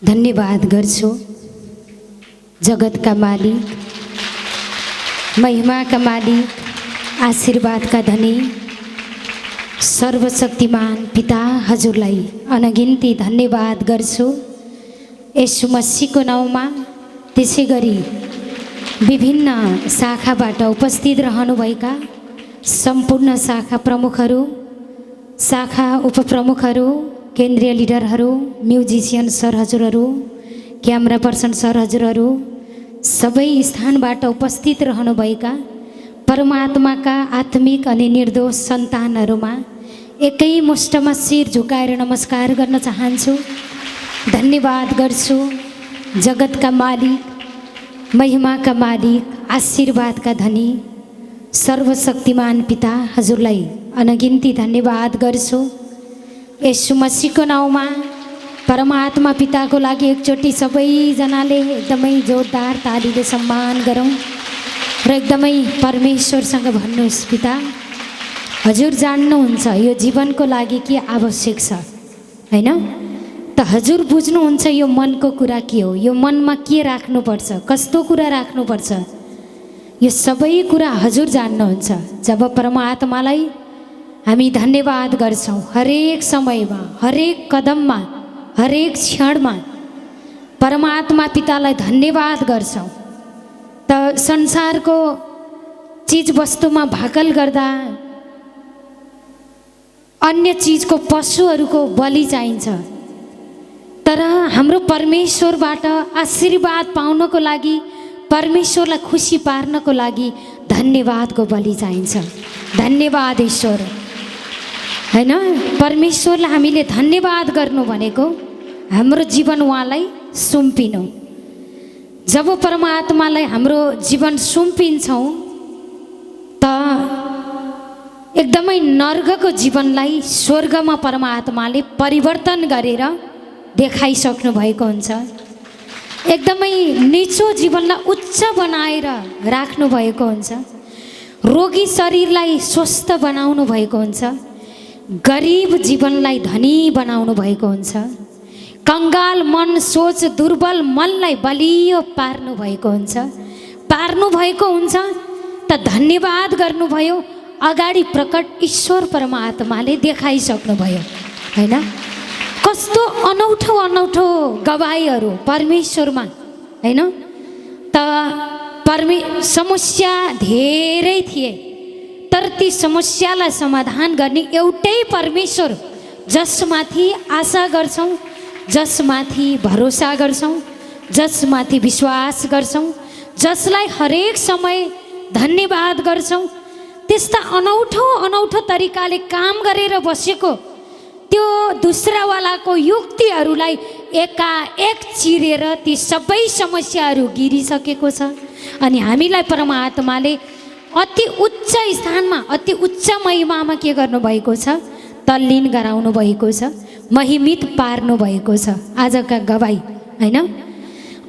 धन्यवाद गर्छु जगतका मालिक, महिमाका मालिक, आशीर्वादका धनी, सर्वशक्तिमान पिता हजुरलाई अनगिन्ती धन्यवाद गर्छु। येशू मसीहको नाउँमा त्यसै गरी विभिन्न शाखाबाट उपस्थित रहनुभएका सम्पूर्ण शाखा प्रमुखहरू, शाखा उपप्रमुखहरू, केन्द्रीय लिडरहरू, म्युजिसियन सर हजुरहरू, क्यामेरा पर्सन सर हजुरहरू, सबै स्थानबाट उपस्थित रहनुभएका परमात्माका आत्मिक अनि निर्दोष सन्तानहरूमा एकै मुष्टमा शिर झुकाएर नमस्कार गर्न चाहन्छु। धन्यवाद गर्छु जगतका मालिक, महिमाका मालिक, आशीर्वादका धनी, सर्वशक्तिमान पिता हजुरलाई अनगिन्ती धन्यवाद गर्छु। येशू मसीहको नाउँमा परमात्मा पिताको लागि एकचोटि सबैजनाले एकदमै जोरदार तालीले सम्मान गरौँ र एकदमै परमेश्वरसँग भन्नुहोस्, पिता हजुर जान्नुहुन्छ यो जीवनको लागि के आवश्यक छ, हैन त हजुर बुझ्नुहुन्छ यो मनको कुरा के हो, यो मनमा के राख्नुपर्छ, कस्तो कुरा राख्नुपर्छ, यो सबै कुरा हजुर जान्नुहुन्छ। जब परमात्मालाई हामी धन्यवाद गर्छौँ हरेक समयमा, हरेक कदममा, हरेक क्षणमा परमात्मा पितालाई धन्यवाद गर्छौँ त संसारको चिजवस्तुमा भाकल गर्दा अन्य चिजको पशुहरूको बलि चाहिन्छ, तर हाम्रो परमेश्वरबाट आशीर्वाद पाउनको लागि, परमेश्वरलाई खुसी पार्नको लागि धन्यवादको बलि चाहिन्छ। धन्यवाद ईश्वर, हैन परमेश्वरलाई हामीले धन्यवाद गर्नु भनेको हाम्रो जीवन उहाँलाई सुम्पिनु। जब परमात्मालाई हाम्रो जीवन सुम्पिन्छौँ त एकदमै नर्कको जीवनलाई स्वर्गमा परमात्माले परिवर्तन गरेर देखाइसक्नु भएको हुन्छ। एकदमै निचो जीवनलाई उच्च बनाएर राख्नु भएको हुन्छ। रोगी शरीरलाई स्वस्थ बनाउनु भएको हुन्छ। गरिब जीवनलाई धनी बनाउनु भएको हुन्छ। कङ्गाल मन, सोच, दुर्बल मनलाई बलियो पार्नु भएको हुन्छ। पार्नु भएको हुन्छ त धन्यवाद गर्नुभयो। अगाडि प्रकट ईश्वर परमात्माले देखाइसक्नुभयो, हैन कस्तो अनौठो अनौठो गवाईहरू परमेश्वरमा, हैन त समस्या धेरै थिए, तर ती समस्यालाई समाधान गर्ने एउटै परमेश्वर जसमाथि आशा गर्छौँ, जसमाथि भरोसा गर्छौँ, जसमाथि विश्वास गर्छौँ, जसलाई हरेक समय धन्यवाद गर्छौँ, त्यस्ता अनौठो अनौठो तरिकाले काम गरेर बसेको त्यो दुसरावालाको युक्तिहरूलाई एकाएक चिरेर ती सबै समस्याहरू गिरिसकेको छ। अनि हामीलाई परमात्माले अति उच्च स्थानमा, अति उच्च महिमामा के गर्नुभएको छ, तल्लीन गराउनु भएको छ, महिमित पार्नु भएको छ। आजका गवाई, हैन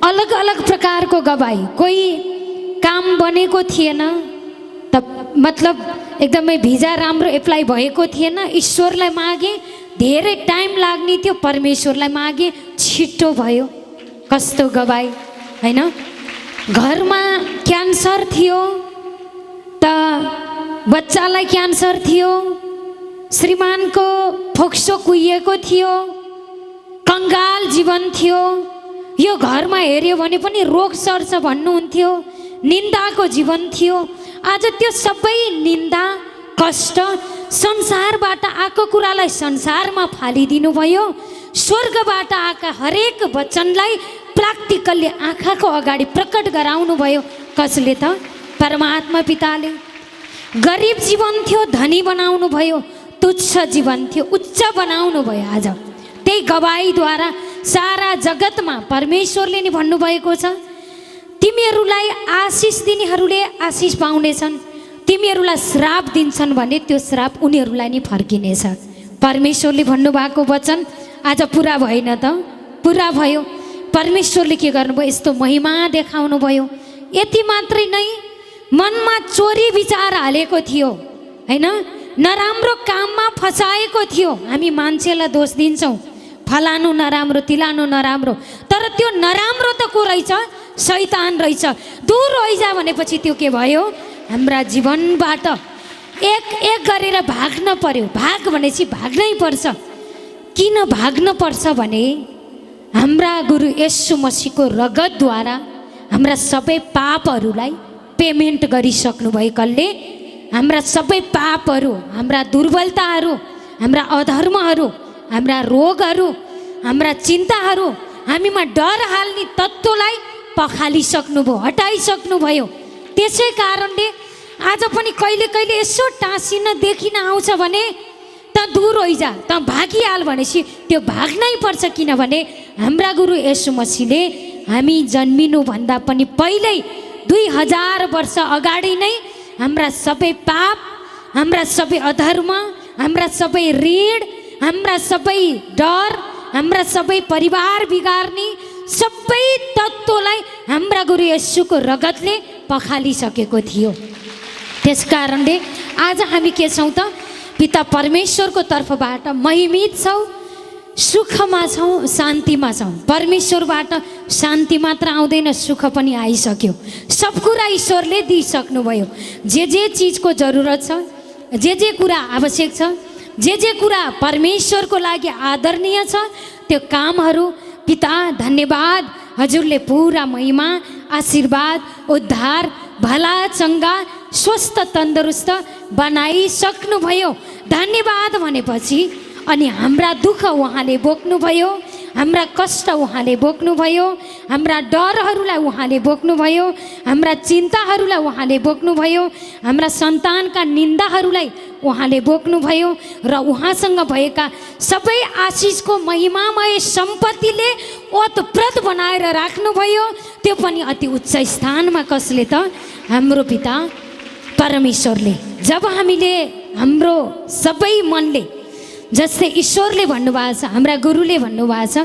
अलग अलग प्रकारको गवाई, कोही काम बनेको थिएन त मतलब एकदमै भिजा राम्रो एप्लाई भएको थिएन, ईश्वरलाई मागे, धेरै टाइम लाग्ने थियो, परमेश्वरलाई मागे, छिटो भयो। कस्तो गवाई, हैन घरमा क्यान्सर थियो त बच्चालाई क्यान्सर थियो, श्रीमानको फोक्सो कुहिएको थियो, कङ्गाल जीवन थियो, यो घरमा हेऱ्यो भने पनि रोग सर्छ भन्नुहुन्थ्यो, निन्दाको जीवन थियो। आज त्यो सबै निन्दा, कष्ट, संसारबाट आएको कुरालाई संसारमा फालिदिनु भयो। स्वर्गबाट आएका हरेक वचनलाई प्र्याक्टिकल्ली आँखाको अगाडि प्रकट गराउनु भयो। कसले त? परमात्मा पिताले। गरिब जीवन थियो, धनी बनाउनु भयो। तुच्छ जीवन थियो, उच्च बनाउनु भयो। आज त्यही गवाईद्वारा सारा जगतमा परमेश्वरले नि भन्नुभएको छ, तिमीहरूलाई आशिष दिनेहरूले आशिष पाउनेछन्, तिमीहरूलाई श्राप दिन्छन् भने त्यो श्राप उनीहरूलाई नि फर्किनेछ। परमेश्वरले भन्नुभएको वचन आज पुरा भएन त? पुरा भयो। परमेश्वरले के गर्नुभयो? यस्तो महिमा देखाउनु भयो। यति मात्रै नै, मनमा चोरी विचार हालेको थियो, हैन नराम्रो काममा फसाएको थियो। हामी मान्छेलाई दोष दिन्छौँ, फलानु नराम्रो, तिलानु नराम्रो, तर त्यो नराम्रो त को रहेछ? शैतान रहेछ। दूर होइजा भनेपछि त्यो के भयो? हाम्रा जीवनबाट एक एक गरेर भाग्न पर्यो। भाग भनेपछि भाग्नै पर्छ। किन भाग्न पर्छ भने हाम्रा गुरु येशू मसीहको रगतद्वारा हाम्रा सबै पापहरूलाई पेमेन्ट गरिसक्नु भएकाले हाम्रा सबै पापहरू, हाम्रा दुर्बलताहरू, हाम्रा अधर्महरू, हाम्रा रोगहरू, हाम्रा चिन्ताहरू, हामीमा डर हाल्ने तत्त्वलाई पखालिसक्नुभयो, हटाइसक्नुभयो। त्यसै कारणले आज पनि कहिले कहिले यसो टाँसिन देखिन आउँछ भने त दूर होइजा, त भागिहाल भनेपछि त्यो भाग्नै पर्छ। किनभने हाम्रा गुरु येशू मसीहले हामी जन्मिनुभन्दा पनि पहिल्यै 2000 वर्ष अगाडि नै हाम्रा सबै पाप, हाम्रा सबै अधर्म, हाम्रा सबै ऋण, हाम्रा सबै डर, हाम्रा सबै परिवार बिगार्ने सबै तत्त्वलाई हाम्रा गुरु येशूको रगतले पखालिसकेको थियो। त्यस कारणले आज हामी के छौँ त? पिता परमेश्वरको तर्फबाट महिमित छौँ, सुखमा छौँ, शान्तिमा छौँ। परमेश्वरबाट शान्ति मात्र आउँदैन, सुख पनि आइसक्यो। सब कुरा ईश्वरले दिइसक्नुभयो। जे चिजको जरुरत छ, जे कुरा आवश्यक छ, जे कुरा परमेश्वरको लागि आदरणीय छ, त्यो कामहरू पिता धन्यवाद, हजुरले पुरा महिमा, आशीर्वाद, उद्धार, भला चङ्गा, स्वस्थ तन्दुरुस्त बनाइसक्नुभयो। धन्यवाद भनेपछि अनि हाम्रा दुःख उहाँले बोक्नुभयो, हाम्रा कष्ट उहाँले बोक्नुभयो, हाम्रा डरहरूलाई उहाँले बोक्नुभयो, हाम्रा चिन्ताहरूलाई उहाँले बोक्नुभयो, हाम्रा सन्तानका निन्दाहरूलाई उहाँले बोक्नुभयो र उहाँसँग भएका सबै आशिषको महिमामय सम्पत्तिले ओतप्रोत बनाएर राख्नुभयो। त्यो पनि अति उच्च स्थानमा। कसले त? हाम्रो पिता परमेश्वरले। जब हामीले हाम्रो सबै मनले, जस्तै ईश्वरले भन्नुभएको छ, हाम्रा गुरुले भन्नुभएको छ,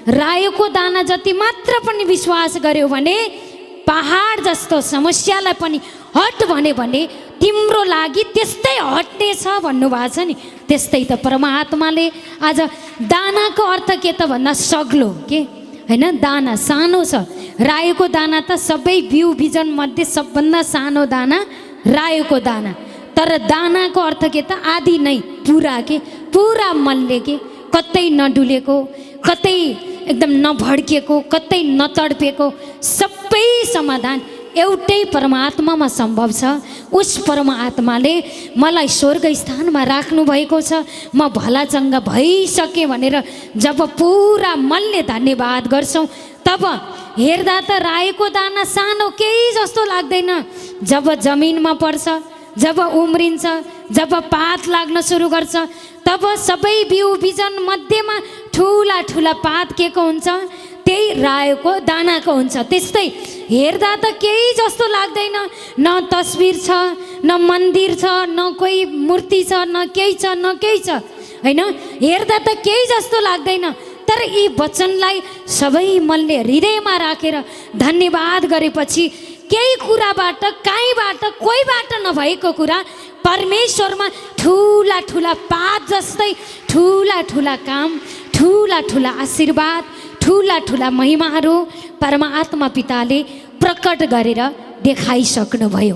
रायोको दाना जति मात्र पनि विश्वास गर्यो भने पहाड जस्तो समस्यालाई पनि हट भने तिम्रो लागि त्यस्तै हट्नेछ भन्नुभएको छ नि। त्यस्तै त परमात्माले आज दानाको अर्थ के त भन्दा सग्लो के होइन, दाना सानो छ। रायोको दाना त सबै बिउ बिजन मध्ये सबभन्दा सानो दाना रायोको दाना। तर दानाको अर्थ के त? आदि नै पुरा के, पुरा मनले के, कतै नडुलेको, कतै एकदम नभड्किएको, कतै नतडपेको सबै समाधान एउटै परमात्मामा सम्भव छ। उस परमात्माले मलाई स्वर्ग स्थानमा राख्नु भएको छ। म भला चङ्गा भइसकेँ भनेर जब पुरा मनले धन्यवाद गर्छौँ, तब हेर्दा त रायोको दाना सानो केही जस्तो लाग्दैन। जब जमिनमा पर्छ, जब उम्रिन्छ, जब पात लाग्न सुरु गर्छ, तब सबै बिउ बिजन मध्येमा ठुला ठुला पात के को हुन्छ? त्यही रायोको दानाको हुन्छ। त्यस्तै हेर्दा त केही जस्तो लाग्दैन, न तस्बिर छ, न मन्दिर छ, न कोही मूर्ति छ, न केही छ, न केही छ, होइन? हेर्दा त केही जस्तो लाग्दैन। तर यी वचनलाई सबै मनले हृदयमा राखेर धन्यवाद गरेपछि केही कुराबाट, काहीँबाट, कोहीबाट नभएको कुरा परमेश्वरमा ठुला ठुला पात जस्तै ठुला ठुला काम, ठुला ठुला आशीर्वाद, ठुला ठुला महिमाहरू परमात्मा पिताले प्रकट गरेर देखाइसक्नुभयो।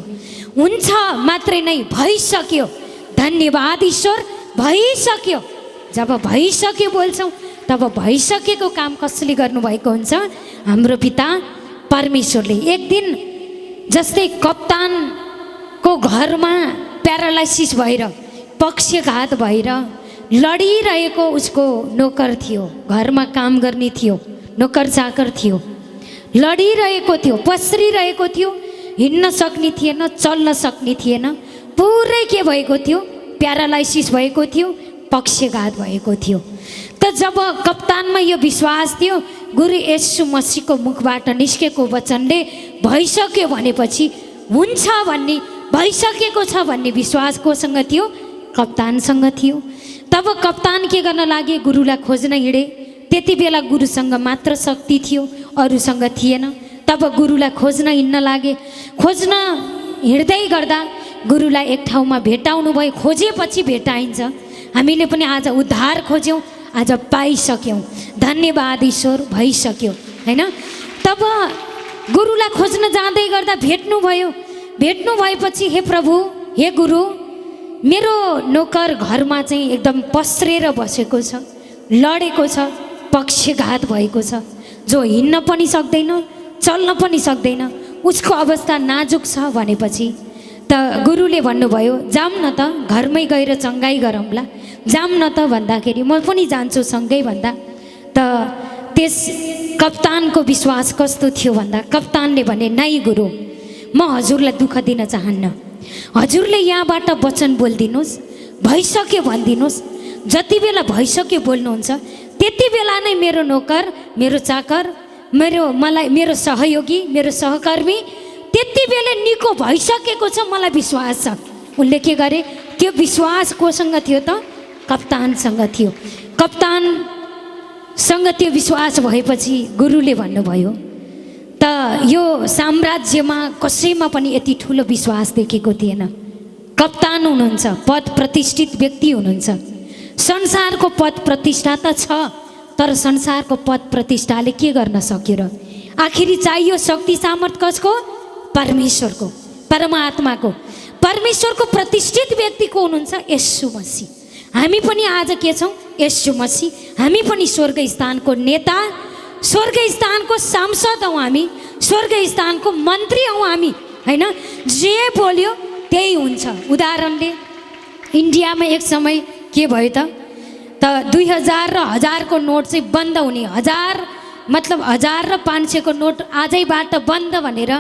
हुन्छ मात्रै नै, भइसक्यो। धन्यवाद ईश्वर, भइसक्यो। जब भइसक्यो बोल्छौँ, तब भइसकेको काम कसले गर्नुभएको हुन्छ? हाम्रो पिता परमेश्वरले। एक दिन जस्तै कप्तानको घरमा प्यारालाइसिस भएर, पक्षघात भएर लडिरहेको उसको नोकर थियो, घरमा काम गर्ने थियो, नोकर चाकर थियो, लडिरहेको थियो, पस्रिरहेको थियो, हिँड्न सक्ने थिएन, चल्न सक्ने थिएन, पुरै के भएको थियो? प्यारालाइसिस भएको थियो, पक्षघात भएको थियो। त जब कप्तानमा यो विश्वास थियो, गुरु येशू मसीहको मुखबाट निस्केको वचनले भइसक्यो भनेपछि हुन्छ भन्ने, भइसकेको छ भन्ने विश्वास कोसँग थियो? कप्तानसँग थियो। तब कप्तान के गर्न लागे? गुरुलाई खोज्न हिँडे। त्यति बेला गुरुसँग मात्र शक्ति थियो, अरूसँग थिएन। तब गुरुलाई खोज्न हिँड्न लागे। खोज्न हिँड्दै गर्दा गुरुलाई एक ठाउँमा भेटाउनु भयो। खोजेपछि भेटाइन्छ। हामीले पनि आज उद्धार खोज्यौँ, आज पाइसक्यौँ। धन्यवाद ईश्वर, भइसक्यो होइन। तब गुरुलाई खोज्न जाँदै गर्दा भेट्नुभयो। भेट्नु भएपछि हे प्रभु, हे गुरु, मेरो नोकर घरमा चाहिँ एकदम पस्रेर बसेको छ, लडेको छ, पक्षघात भएको छ, जो हिँड्न पनि सक्दैन, चल्न पनि सक्दैन, उसको अवस्था नाजुक छ भनेपछि त गुरुले भन्नुभयो जाऊँ न त, घरमै गएर चङ्गाई गरौँला, जाऊँ न त भन्दाखेरि म पनि जान्छु सँगै भन्दा त त्यस कप्तानको विश्वास कस्तो थियो भन्दा कप्तानले भने नाइ गुरु, म हजुरलाई दुःख दिन चाहन्न, हजुरले यहाँबाट वचन बोलिदिनुहोस्, भइसक्यो भनिदिनुहोस्। जति बेला भइसक्यो बोल्नुहुन्छ त्यति बेला नै मेरो नोकर, मेरो चाकर, मेरो सहयोगी, मेरो सहकर्मी त्यति बेला निको भइसकेको छ, मलाई विश्वास छ। उनले के गरे, त्यो विश्वास कोसँग थियो त? कप्तानसँग थियो। कप्तानसँग त्यो विश्वास भएपछि गुरुले भन्नुभयो त यो साम्राज्यमा कसैमा पनि यति ठुलो विश्वास देखेको थिएन। कप्तान हुनुहुन्छ, पद प्रतिष्ठित व्यक्ति हुनुहुन्छ। संसारको पद प्रतिष्ठा त छ, तर संसारको पद प्रतिष्ठाले के गर्न सक्यो र? आखिरी चाहियो शक्ति सामर्थ कसको? परमेश्वरको, परमात्माको। परमेश्वरको प्रतिष्ठित व्यक्ति को हुनुहुन्छ? येशू मसीह। हामी पनि आज के छौँ? येशू मसीह। हामी पनि स्वर्ग स्थानको नेता, स्वर्ग स्थानको सांसद हौँ, हामी स्वर्ग स्थानको मन्त्री हौँ हामी होइन। जे बोल्यो त्यही हुन्छ। उदाहरणले इन्डियामा एक समय के भयो त 2000 र 1000 को नोट चाहिँ बन्द हुने, 1000 र 500 को नोट आजैबाट बन्द भनेर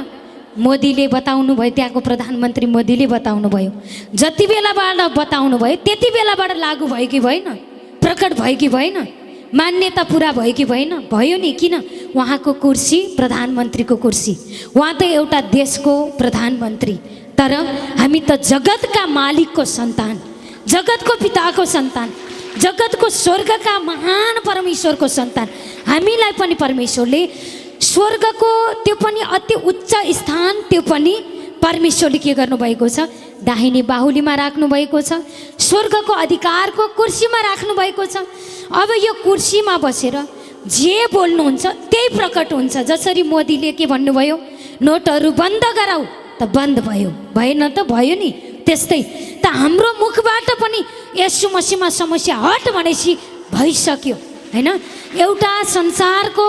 मोदीले बताउनु भयो, त्यहाँको प्रधानमन्त्री मोदीले बताउनु भयो। जति बेलाबाट बताउनु भयो त्यति बेलाबाट लागू भयो कि भएन? प्रकट भयो कि भएन? मान्यता पुरा भयो कि भएन? भयो नि। किन? उहाँको कुर्सी प्रधानमन्त्रीको कुर्सी, उहाँ त एउटा देशको प्रधानमन्त्री, तर हामी त जगतका मालिकको सन्तान, जगतको पिताको सन्तान, जगतको स्वर्गका महान परमेश्वरको सन्तान। हामीलाई पनि परमेश्वरले स्वर्गको त्यो पनि अति उच्च स्थान, त्यो पनि परमेश्वरले के गर्नुभएको छ? दाहिने बाहुलीमा राख्नुभएको छ, स्वर्गको अधिकारको कुर्सीमा राख्नुभएको छ। अब यो कुर्सीमा बसेर जे बोल्नुहुन्छ त्यही प्रकट हुन्छ। जसरी मोदीले के भन्नुभयो, नोटहरू बन्द गराऊ, त बन्द भयो, भएन त भयो नि। त्यस्तै त हाम्रो मुखबाट पनि येशू मसीहमा समस्या हट भनेपछि भइसक्यो होइन। एउटा संसारको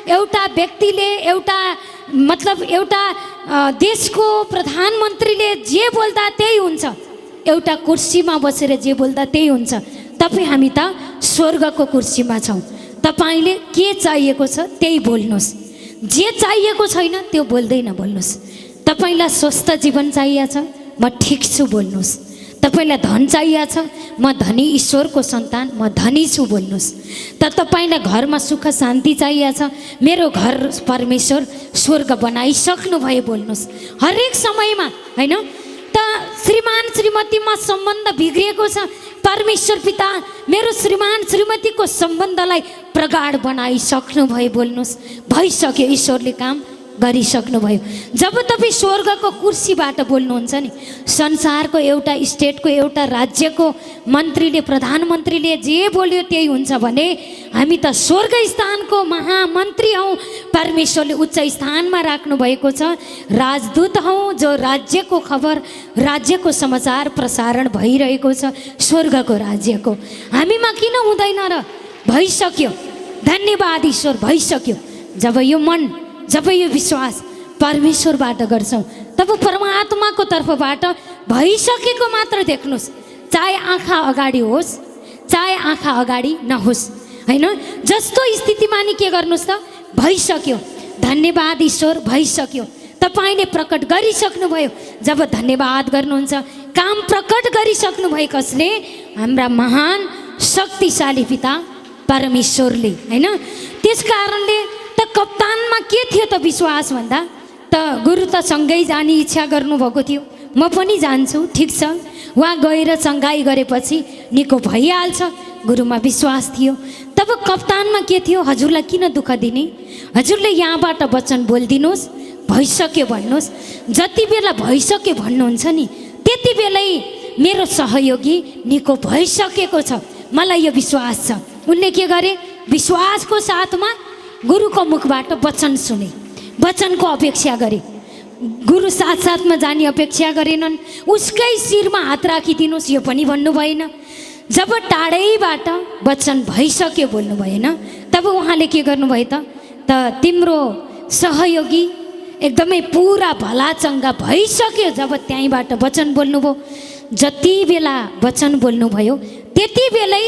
एउटा व्यक्तिले, एउटा देशको प्रधानमन्त्रीले जे बोल्दा त्यही हुन्छ, एउटा कुर्सीमा बसेर जे बोल्दा त्यही हुन्छ। तपाईँ हामी त स्वर्गको कुर्सीमा छौँ। तपाईँले के चाहिएको छ त्यही बोल्नुहोस्, जे चाहिएको छैन त्यो बोल्दै नबोल्नुहोस्। तपाईँलाई स्वस्थ जीवन चाहिएको छ, म ठिक छु बोल्नुहोस्। तपाईँलाई धन चाहिएको छ, म धनी ईश्वरको सन्तान, म धनी छु बोल्नुहोस्। त तपाईँलाई घरमा सुख शान्ति चाहिएको छ, मेरो घर परमेश्वर स्वर्ग बनाइसक्नु भयो बोल्नुहोस्। हरेक समयमा होइन। त श्रीमान श्रीमतीमा सम्बन्ध बिग्रिएको छ, परमेश्वर पिता मेरो श्रीमान श्रीमतीको सम्बन्धलाई प्रगाढ बनाइसक्नु भयो बोल्नुहोस्। भइसक्यो, ईश्वरले काम गरिसक्नुभयो। जब तपाईँ स्वर्गको कुर्सीबाट बोल्नुहुन्छ नि, संसारको एउटा स्टेटको, एउटा राज्यको मन्त्रीले, प्रधानमन्त्रीले जे बोल्यो त्यही हुन्छ भने हामी त स्वर्ग स्थानको महामन्त्री हौँ। परमेश्वरले उच्च स्थानमा राख्नु भएको छ, राजदूत हौँ, जो राज्यको खबर, राज्यको समाचार प्रसारण भइरहेको छ, स्वर्गको राज्यको। हामीमा किन हुँदैन र? भइसक्यो, धन्यवाद ईश्वर, भइसक्यो। जब यो मन, जब यो विश्वास परमेश्वरबाट गर्छौँ, तब परमात्माको तर्फबाट भइसकेको मात्र देख्नुहोस्। चाहे आँखा अगाडि होस्, चाहे आँखा अगाडि नहोस् होइन। जस्तो स्थितिमा नि के गर्नुहोस् त? भइसक्यो, धन्यवाद ईश्वर, भइसक्यो। तपाईँले प्रकट गरिसक्नुभयो। जब धन्यवाद गर्नुहुन्छ, काम प्रकट गरिसक्नु भयो कसले? हाम्रा महान शक्तिशाली पिता परमेश्वरले होइन। त्यस कारणले त कप्तानमा के थियो त विश्वास भन्दा त गुरु त सँगै जाने इच्छा गर्नुभएको थियो। म पनि जान्छु, ठिक छ। उहाँ गएर चङ्गाई गरेपछि निको भइहाल्छ, गुरुमा विश्वास थियो। तब कप्तानमा के थियो? हजुरलाई किन दुःख दिने, हजुरले यहाँबाट वचन बोलिदिनुहोस्, भइसक्यो भन्नुहोस्। जति बेला भइसक्यो भन्नुहुन्छ नि त्यति बेलै मेरो सहयोगी निको भइसकेको छ, मलाई यो विश्वास छ। उनले के गरे, विश्वासको साथमा गुरुको मुखबाट वचन सुने, वचनको अपेक्षा गरे। गुरु साथ साथमा जाने अपेक्षा गरेनन्। उसकै शिरमा हात राखिदिनुहोस् यो पनि भन्नु भएन। जब टाढैबाट वचन भइसक्यो बोल्नु भएन, तब उहाँले के गर्नुभयो त तिम्रो सहयोगी एकदमै पुरा भला चङ्गा भइसक्यो जब त्यहीँबाट वचन बोल्नुभयो। जति बेला वचन बोल्नुभयो त्यति बेलै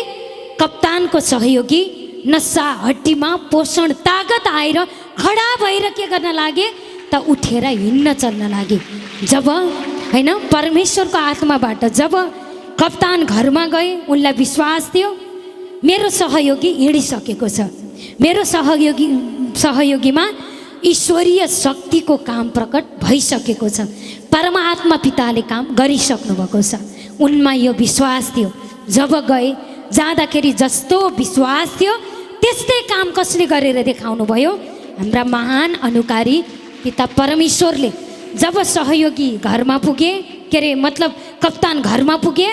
कप्तानको सहयोगी नसा हड्डीमा पोषण तागत आएर खडा भएर के गर्न लागे त उठेर हिँड्न चल्न लागे। जब होइन परमेश्वरको आत्माबाट जब कप्तान घरमा गए, उनलाई विश्वास थियो मेरो सहयोगी हिँडिसकेको छ, मेरो सहयोगीमा ईश्वरीय शक्तिको काम प्रकट भइसकेको छ, परमात्मा पिताले काम गरिसक्नु भएको छ। उनमा यो विश्वास थियो। जब गए जाँदाखेरि जस्तो विश्वास थियो त्यस्तै काम कसले गरेर देखाउनु भयो? हाम्रा महान अनुकारी पिता परमेश्वरले। जब सहयोगी घरमा पुगे, के अरे मतलब कप्तान घरमा पुगे,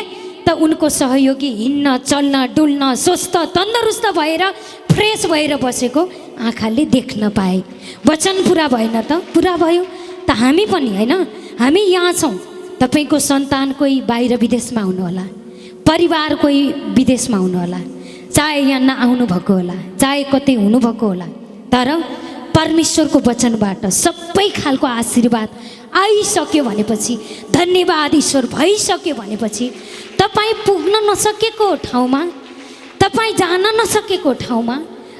त उनको सहयोगी हिँड्न चल्न डुल्न स्वस्थ तन्दुरुस्त भएर फ्रेस भएर बसेको आँखाले देख्न पाए। वचन पुरा भएन त? पुरा भयो। त हामी पनि होइन, हामी यहाँ छौँ, तपाईँको सन्तान कोही बाहिर विदेशमा हुनुहोला, परिवार कोही विदेशमा हुनुहोला, चाहे यहाँ नआउनु भएको होला, चाहे कतै हुनुभएको होला, तर परमेश्वरको वचनबाट सबै खालको आशीर्वाद आइसक्यो भनेपछि, धन्यवाद ईश्वर भइसक्यो भनेपछि तपाईँ पुग्न नसकेको ठाउँमा, तपाईँ जान नसकेको ठाउँमा,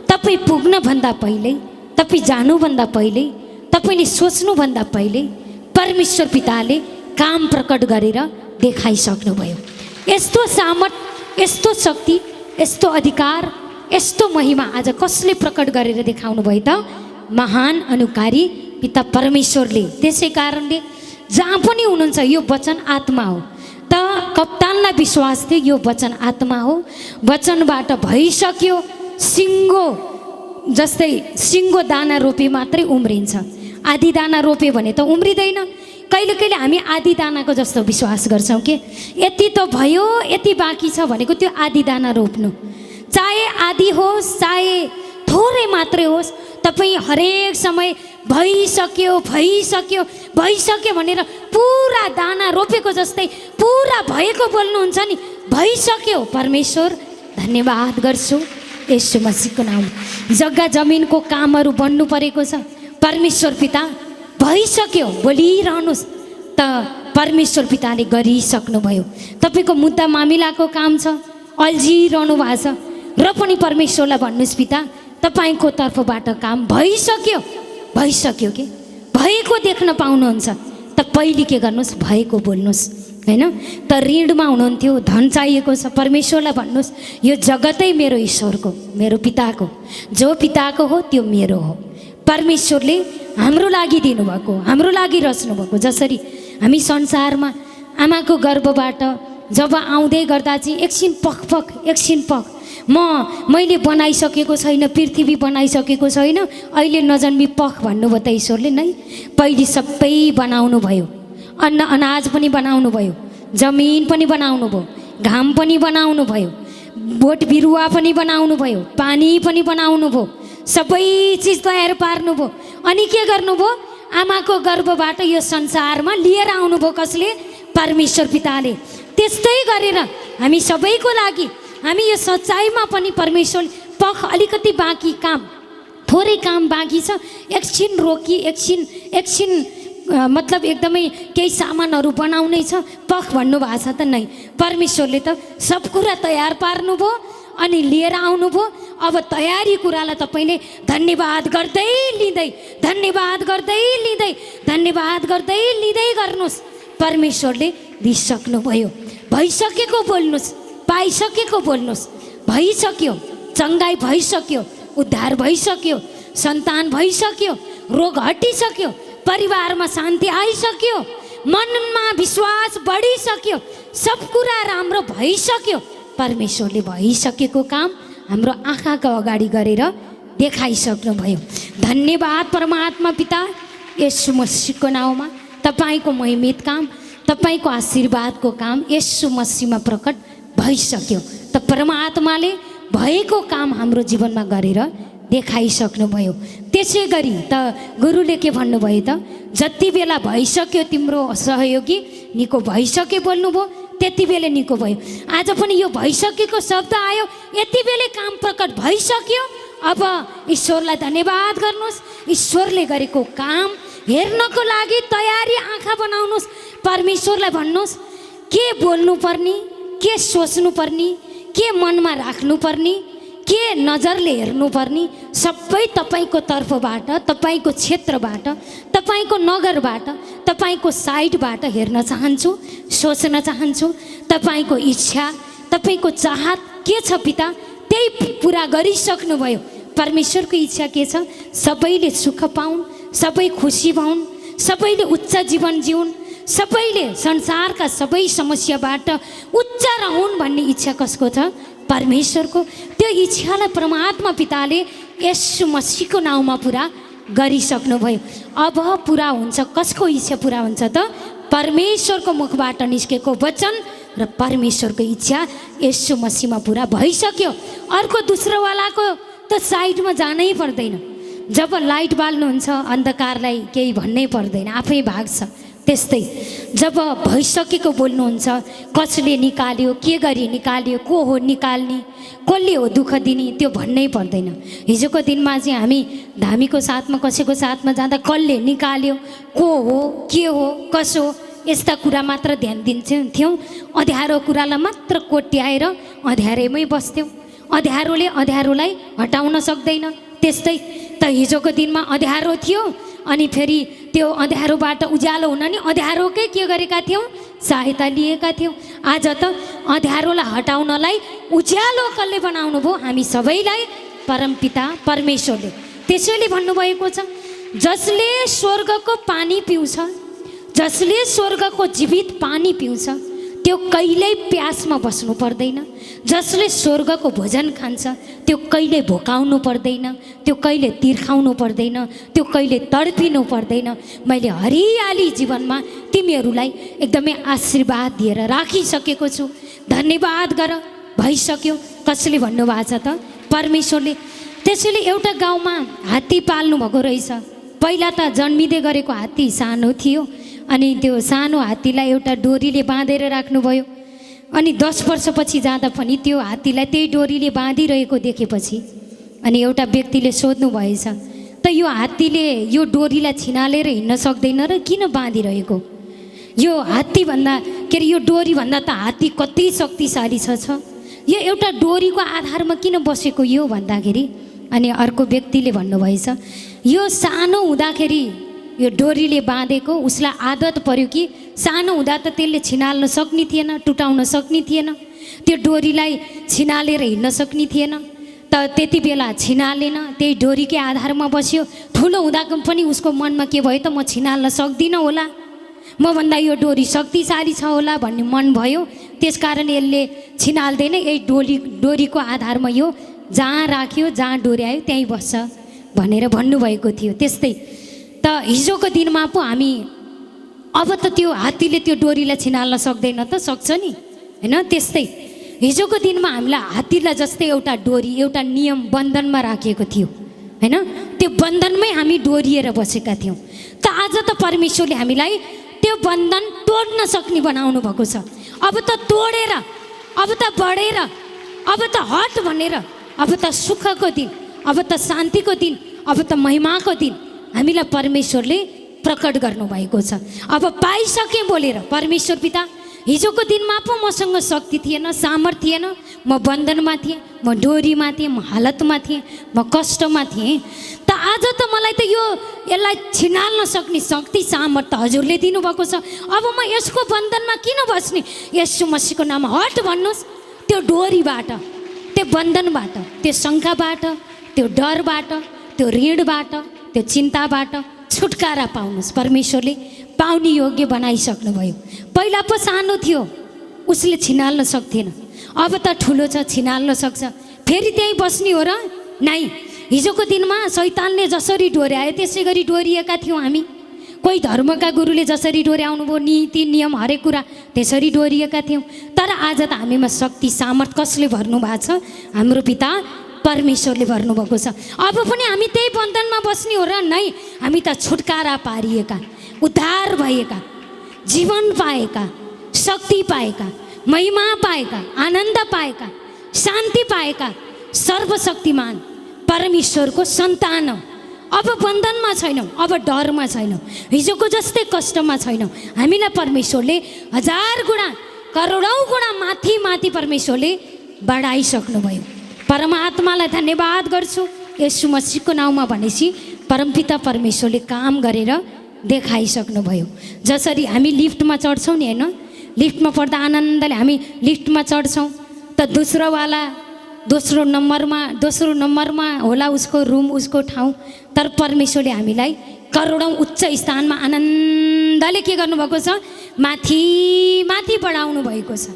तपाईँ पुग्नभन्दा पहिल्यै, तपाईँ जानुभन्दा पहिल्यै, तपाईँले सोच्नुभन्दा पहिल्यै परमेश्वर पिताले काम प्रकट गरेर देखाइसक्नुभयो। यस्तो सामर्थ, यस्तो शक्ति, यस्तो अधिकार, यस्तो महिमा आज कसले प्रकट गरेर देखाउनु भयो त? महान अनुकारी पिता परमेश्वरले। त्यसै कारणले जहाँ पनि हुनुहुन्छ यो वचन आत्मा हो। त कप्तानलाई विश्वास थियो यो वचन आत्मा हो, वचनबाट भइसक्यो। सिङ्गो जस्तै सिङ्गो दाना रोपे मात्रै उम्रिन्छ, आधी दाना रोप्यो भने त उम्रिँदैन। कहिले कहिले हामी आधी दानाको जस्तो विश्वास गर्छौँ कि यति त भयो, यति बाँकी छ भनेको त्यो आधी दाना रोप्नु। चाहे आधी होस् चाहे थोरै मात्रै होस्, तपाईँ हरेक समय भइसक्यो भइसक्यो भइसक्यो भनेर पुरा दाना रोपेको जस्तै पुरा भएको बोल्नुहुन्छ नि, भइसक्यो परमेश्वर धन्यवाद गर्छु येशू मसीहको नाम। जग्गा जमिनको कामहरू बन्नु परेको छ, परमेश्वर पिता भइसक्यो बोलिरहनुहोस्। त परमेश्वर पिताले गरिसक्नुभयो। तपाईँको मुद्दा मामिलाको काम छ, अल्झिरहनु भएको छ, र पनि परमेश्वरलाई भन्नुहोस् पिता तपाईँको तर्फबाट काम भइसक्यो। भइसक्यो कि भएको देख्न पाउनुहुन्छ त पहिले के गर्नुहोस्? भएको बोल्नुहोस् होइन। त ऋणमा हुनुहुन्थ्यो, धन चाहिएको छ, परमेश्वरलाई भन्नुहोस् यो जगतै मेरो ईश्वरको, मेरो पिताको, जो पिताको हो त्यो मेरो हो। परमेश्वरले हाम्रो लागि दिनुभएको, हाम्रो लागि रच्नु भएको। जसरी हामी संसारमा आमाको गर्भबाट जब आउँदै गर्दा चाहिँ एकछिन पख एकछिन पख, मैले बनाइसकेको छैन, पृथ्वी बनाइसकेको छैन, अहिले नजन्मी पख भन्नुभयो त ईश्वरले नै। पहिले सबै बनाउनु भयो, अन्न अनाज पनि बनाउनु भयो, जमिन पनि बनाउनु भयो, घाम पनि बनाउनु भयो, बोट बिरुवा पनि बनाउनु भयो, पानी पनि बनाउनु भयो, सबै चिज तयार पार्नुभयो। अनि के गर्नुभयो? आमाको गर्भबाट यो संसारमा लिएर आउनुभयो। कसले? परमेश्वर पिताले। त्यस्तै गरेर हामी सबैको लागि हामी यो सच्चाइमा पनि परमेश्वर पख अलिकति बाँकी काम, थोरै काम बाँकी छ, एकछिन रोकी एकछिन मतलब एकदमै केही सामानहरू बनाउनै छ, पख भन्नुभएको छ त नै। परमेश्वरले त सब कुरा तयार पार्नुभयो अनि लिएर आउनुभयो। अब तयारी कुरालाई तपाईँले धन्यवाद गर्दै लिँदै, धन्यवाद गर्दै लिँदै, धन्यवाद गर्दै लिँदै गर्नुहोस्। परमेश्वरले दिइसक्नुभयो। भइसकेको बोल्नुहोस्, पाइसकेको बोल्नुहोस्। भइसक्यो, चङ्गाई भइसक्यो, उद्धार भइसक्यो, सन्तान भइसक्यो, रोग हटिसक्यो, परिवारमा शान्ति आइसक्यो, मनमा विश्वास बढिसक्यो, सब कुरा राम्रो भइसक्यो। परमेश्वरले भइसकेको काम हाम्रो आँखाको अगाडि गरेर देखाइसक्नुभयो। धन्यवाद परमात्मा पिता, येशू मसीहको नाउँमा तपाईँको महिमित काम, तपाईँको आशीर्वादको काम येशू मसीहमा प्रकट भइसक्यो। त परमात्माले भएको काम हाम्रो जीवनमा गरेर देखाइसक्नुभयो। त्यसै गरी त गुरुले के भन्नुभयो त, जति बेला भइसक्यो तिम्रो सहयोगी निको भइसक्यो बोल्नुभयो, त्यति बेला निको भयो। आज पनि यो भइसकेको शब्द आयो, यति बेला काम प्रकट भइसक्यो। अब ईश्वरलाई धन्यवाद गर्नुहोस्। ईश्वरले गरेको काम हेर्नको लागि तयारी आँखा बनाउनुहोस्। परमेश्वरलाई भन्नुहोस् के बोल्नुपर्ने, के सोच्नुपर्ने, के मनमा राख्नुपर्ने, के नजरले हेर्नुपर्ने, सबै तपाईँको तर्फबाट, तपाईँको क्षेत्रबाट, तपाईँको नगरबाट, तपाईँको साइडबाट हेर्न चाहन्छु, सोच्न चाहन्छु। तपाईँको इच्छा, तपाईँको चाहत के छ पिता, त्यही पुरा गरिसक्नुभयो। परमेश्वरको इच्छा के छ? सबैले सुख पाउन्, सबै खुसी पाउन्, सबैले उच्च जीवन जिउन्, सबैले संसारका सबै समस्याबाट उच्च रहन् भन्ने इच्छा कसको छ? परमेश्वरको। त्यो इच्छालाई परमात्मा पिताले येशू मसीहको नाउँमा पुरा गरिसक्नुभयो। अब पुरा हुन्छ। कसको इच्छा पुरा हुन्छ त? परमेश्वरको मुखबाट निस्केको वचन र परमेश्वरको इच्छा येशू मसीहमा पुरा भइसक्यो। अर्को दोस्रोवालाको त साइडमा जानै पर्दैन। जब लाइट बाल्नुहुन्छ अन्धकारलाई केही भन्नै पर्दैन, आफै भाग्छ। त्यस्तै जब भइसकेको बोल्नुहुन्छ, कसले निकाल्यो, के गरी निकाल्यो, को हो निकाल्ने, कसले हो दुःख दिने, त्यो भन्नै पर्दैन। हिजोको दिनमा चाहिँ हामी धामीको साथमा कसैको साथमा जाँदा कसले निकाल्यो, को हो, के हो, कसो, यस्ता कुरा मात्र ध्यान दिन्थ्यौँ। अँध्यारो कुरालाई मात्र कोट्याएर अँध्यारैमै बस्थ्यौँ। अँध्यारोले अँध्यारोलाई हटाउन सक्दैन। त्यस्तै त हिजोको दिनमा अँध्यारो थियो, अनि फेरि त्यो अँध्यारोबाट उज्यालो हुन नि अँध्यारोकै के गरेका थियौँ? सहायता लिएका थियौँ। आज त अँध्यारोलाई हटाउनलाई उज्यालो कसले बनाउनु भयो? हामी सबैलाई परमपिता परमेश्वरले। त्यसैले भन्नुभएको छ, जसले स्वर्गको पानी पिउँछ, जसले स्वर्गको जीवित पानी पिउँछ, त्यो कहिल्यै प्यासमा बस्नु पर्दैन। जसले स्वर्गको भोजन खान्छ, त्यो कहिले भोकाउनु पर्दैन, त्यो कहिले तिर्खाउनु पर्दैन, त्यो कहिले तडपिनु पर्दैन। मैले हरियाली जीवनमा तिमीहरूलाई एकदमै आशीर्वाद दिएर राखिसकेको छु। धन्यवाद गर, भइसक्यो। कसले भन्नुभएको छ त? परमेश्वरले। त्यसैले एउटा गाउँमा हात्ती पाल्नु भएको रहेछ। पहिला त जन्मिँदै गरेको हात्ती सानो थियो, अनि त्यो सानो हात्तीलाई एउटा डोरीले बाँधेर राख्नुभयो। अनि 10 वर्षपछि जाँदा पनि त्यो हात्तीलाई त्यही डोरीले बाँधिरहेको देखेपछि अनि एउटा व्यक्तिले सोध्नु भएछ, त यो हात्तीले यो डोरीलाई छिनालेर हिँड्न सक्दैन र किन बाँधिरहेको? यो हात्तीभन्दा के अरे यो डोरीभन्दा त हात्ती कति शक्तिशाली छ। यो एउटा डोरीको आधारमा किन बसेको यो भन्दाखेरि अनि अर्को व्यक्तिले भन्नुभएछ, यो सानो हुँदाखेरि यो डोरीले बाँधेको उसलाई आदत पर्यो कि सानो हुँदा त त्यसले छिनाल्न सक्ने थिएन, टुटाउन सक्ने थिएन, त्यो डोरीलाई छिनालेर हिँड्न सक्ने थिएन। त त्यति बेला छिनालेन, त्यही डोरीकै आधारमा बस्यो। ठुलो हुँदा पनि उसको मनमा के भयो त, म छिनाल्न सक्दिनँ होला, मभन्दा यो डोरी शक्तिशाली छ होला भन्ने मन भयो। त्यसकारण यसले छिनाल्दैन, यही डोरीको आधारमा यो जहाँ राख्यो, जहाँ डोर्यायो त्यहीँ बस्छ भनेर भन्नुभएको थियो। त्यस्तै त हिजोको दिनमा पो हामी अब त त्यो हात्तीले त्यो डोरीलाई छिनाल्न सक्दैन त, सक्छ नि हैन? त्यस्तै हिजोको दिनमा हामीलाई हात्तीलाई जस्तै एउटा डोरी, एउटा नियम बन्धनमा राखिएको थियो हैन? त्यो बन्धनमै हामी डोरिएर बसेका थियौँ। त आज त परमेश्वरले हामीलाई त्यो बन्धन तोड्न सक्ने बनाउनु भएको छ। अब त तोडेर, अब त बढेर, अब त हट भनेर, अब त सुखको दिन, अब त शान्तिको दिन, अब त महिमाको दिन हामीलाई परमेश्वरले प्रकट गर्नुभएको छ। अब पाइसकेँ बोलेर परमेश्वर पिता, हिजोको दिनमा पो मसँग शक्ति थिएन, सामर्थ्य थिएन, म बन्धनमा थिएँ, म डोरीमा थिएँ, म हालतमा थिएँ, म कष्टमा थिएँ। त आज त मलाई त यसलाई छिनाल्न सक्ने शक्ति सामर्थ्य हजुरले दिनुभएको छ। अब म यसको बन्धनमा किन बस्ने? येशू मसीहको नाममा हट भन्नुहोस्। त्यो डोरीबाट, त्यो बन्धनबाट, त्यो शङ्काबाट, त्यो डरबाट, त्यो ऋणबाट, त्यो चिन्ताबाट छुटकारा पाउनुहोस्। परमेश्वरले पाउने योग्य बनाइसक्नुभयो। पहिला पो सानो थियो, उसले छिनाल्न सक्थेन, अब त ठुलो छ, छिनाल्न सक्छ। फेरि त्यहीँ बस्ने हो र? नै। हिजोको दिनमा शैतानले जसरी डोर्यायो त्यसै गरी डोरिएका थियौँ हामी। कोही धर्मका गुरुले जसरी डोर्याउनु भयो नीति नियम हरेक कुरा त्यसरी डोरिएका थियौँ। तर आज त हामीमा शक्ति सामर्थ कसले भर्नु भएको छ? हाम्रो पिता परमेश्वरले भर्नुभएको छ। अब पनि हामी त्यही बन्धनमा बस्ने हो र नै? हामी त छुटकारा पारिएका, उद्धार भएका, जीवन पाएका, शक्ति पाएका, महिमा पाएका, आनन्द पाएका, शान्ति पाएका सर्वशक्तिमान परमेश्वरको सन्तान हौँ। अब बन्धनमा छैनौँ, अब डरमा छैनौँ, हिजोको जस्तै कष्टमा छैनौँ। हामीलाई परमेश्वरले 1000 गुणा करोडौँ गुणा माथि माथि परमेश्वरले बढाइसक्नुभयो। परमात्मालाई धन्यवाद गर्छु। येशू मसीहको नाउँमा भनेपछि परमपिता परमेश्वरले काम गरेर देखाइसक्नुभयो। जसरी हामी लिफ्टमा चढ्छौँ नि, होइन, लिफ्टमा पढ्दा आनन्दले हामी लिफ्टमा चढ्छौँ त दोस्रो नम्बरमा होला उसको रुम, उसको ठाउँ। तर परमेश्वरले हामीलाई करोडौँ उच्च स्थानमा आनन्दले के गर्नुभएको छ? माथि माथि बढाउनु भएको छ।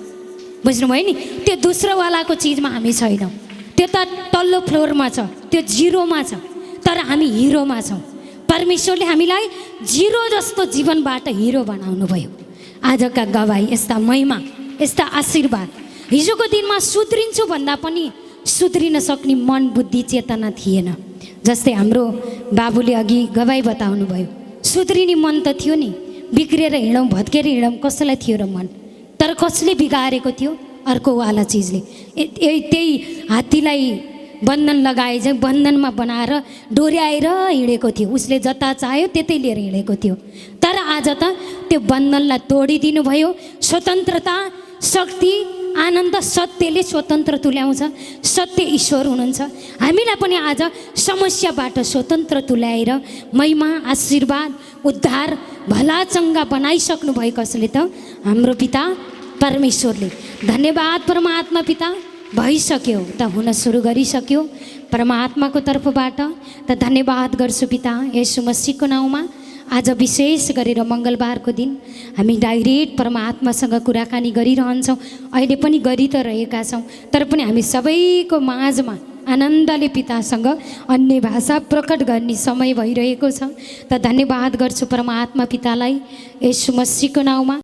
बुझ्नुभयो नि? त्यो दोस्रोवालाको चिजमा हामी छैनौँ। त्यो त तल्लो फ्लोरमा छ, त्यो जिरोमा छ। तर हामी हिरोमा छौँ। परमेश्वरले हामीलाई जिरो जस्तो जीवनबाट हिरो बनाउनु भयो। आजका गवाई, यस्ता महिमा, यस्ता आशीर्वाद। हिजोको दिनमा सुध्रिन्छु भन्दा पनि सुध्रिन सक्ने मन बुद्धि चेतना थिएन। जस्तै हाम्रो बाबुले अघि गवाई बताउनु भयो, सुध्रिने मन त थियो नि, बिग्रेर हिँडौँ, भत्केर हिँडौँ, कसैलाई थियो र मन? तर कसले बिगारेको थियो? अर्कोवाला चिजले। त्यही हात्तीलाई बन्धन लगाए चाहिँ बन्धनमा बनाएर डोर्याएर हिँडेको थियो। उसले जता चाह्यो त्यतै लिएर हिँडेको थियो। तर आज त त्यो बन्धनलाई तोडिदिनु भयो। स्वतन्त्रता, शक्ति, आनन्द सत्यले स्वतन्त्र तुल्याउँछ। सत्य ईश्वर हुनुहुन्छ। हामीलाई पनि आज समस्याबाट स्वतन्त्र तुल्याएर महिमा, आशीर्वाद, उद्धार, भला चङ्गा बनाइसक्नु भयो। कसले त? हाम्रो पिता परमेश्वरले। धन्यवाद परमात्मा पिता। भइसक्यो त, हुन सुरु गरिसक्यो परमात्माको तर्फबाट। त धन्यवाद गर्छु पिता येशू मसीहको नाउँमा। आज विशेष गरेर मङ्गलबारको दिन हामी डाइरेक्ट परमात्मासँग कुराकानी गरिरहन्छौँ। अहिले पनि गरि त रहेका छौँ। तर पनि हामी सबैको माझमा आनन्दले पितासँग अन्य भाषा प्रकट गर्ने समय भइरहेको छ। त धन्यवाद गर्छु परमात्मा पितालाई येशू मसीहको नाउँमा।